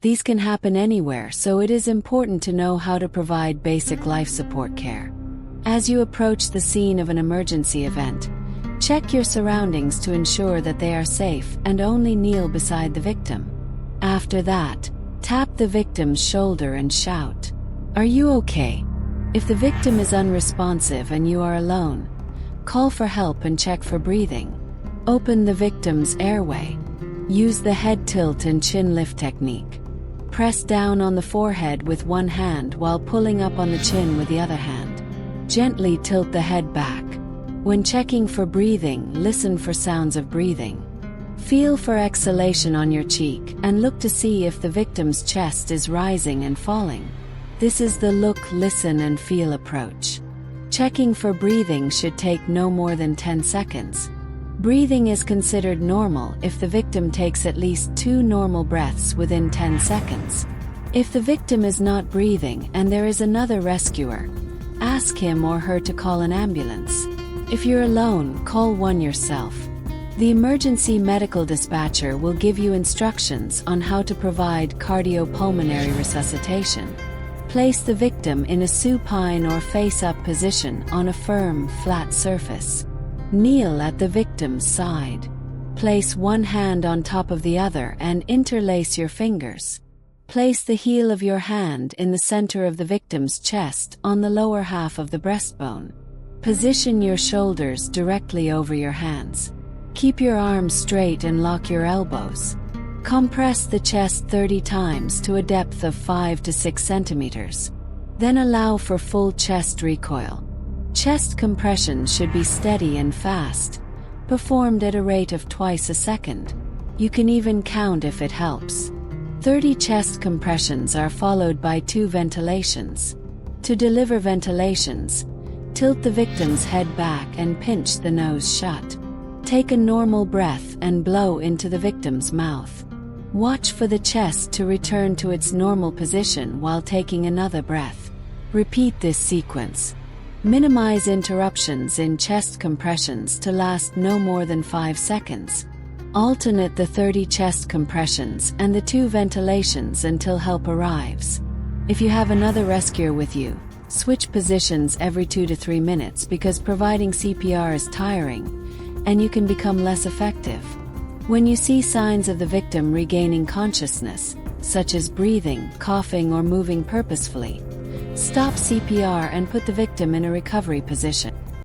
These can happen anywhere, so it is important to know how to provide basic life support care. As you approach the scene of an emergency event, check your surroundings to ensure that they are safe and only kneel beside the victim. After that, tap the victim's shoulder and shout, "Are you okay?" If the victim is unresponsive and you are alone, call for help and check for breathing. Open the victim's airway. Use the head tilt and chin lift technique. Press down on the forehead with one hand while pulling up on the chin with the other hand. Gently tilt the head back. When checking for breathing, listen for sounds of breathing. Feel for exhalation on your cheek and look to see if the victim's chest is rising and falling. This is the look, listen, and feel approach. Checking for breathing should take no more than 10 seconds. Breathing is considered normal if the victim takes at least 2 normal breaths within 10 seconds. If the victim is not breathing and there is another rescuer, ask him or her to call an ambulance. If you're alone, call one yourself. The emergency medical dispatcher will give you instructions on how to provide cardiopulmonary resuscitation. Place the victim in a supine or face-up position on a firm, flat surface. Kneel at the victim's side. Place one hand on top of the other and interlace your fingers. Place the heel of your hand in the center of the victim's chest on the lower half of the breastbone. Position your shoulders directly over your hands. Keep your arms straight and lock your elbows. Compress the chest 30 times to a depth of 5 to 6 centimeters. Then allow for full chest recoil. Chest compressions should be steady and fast, performed at a rate of twice a second. You can even count if it helps. 30 chest compressions are followed by 2 ventilations. To deliver ventilations, tilt the victim's head back and pinch the nose shut. Take a normal breath and blow into the victim's mouth. Watch for the chest to return to its normal position while taking another breath. Repeat this sequence. Minimize interruptions in chest compressions to last no more than 5 seconds. Alternate the 30 chest compressions and the 2 ventilations until help arrives. If you have another rescuer with you, switch positions every 2 to 3 minutes because providing CPR is tiring, and you can become less effective. When you see signs of the victim regaining consciousness, such as breathing, coughing, or moving purposefully, stop CPR and put the victim in a recovery position.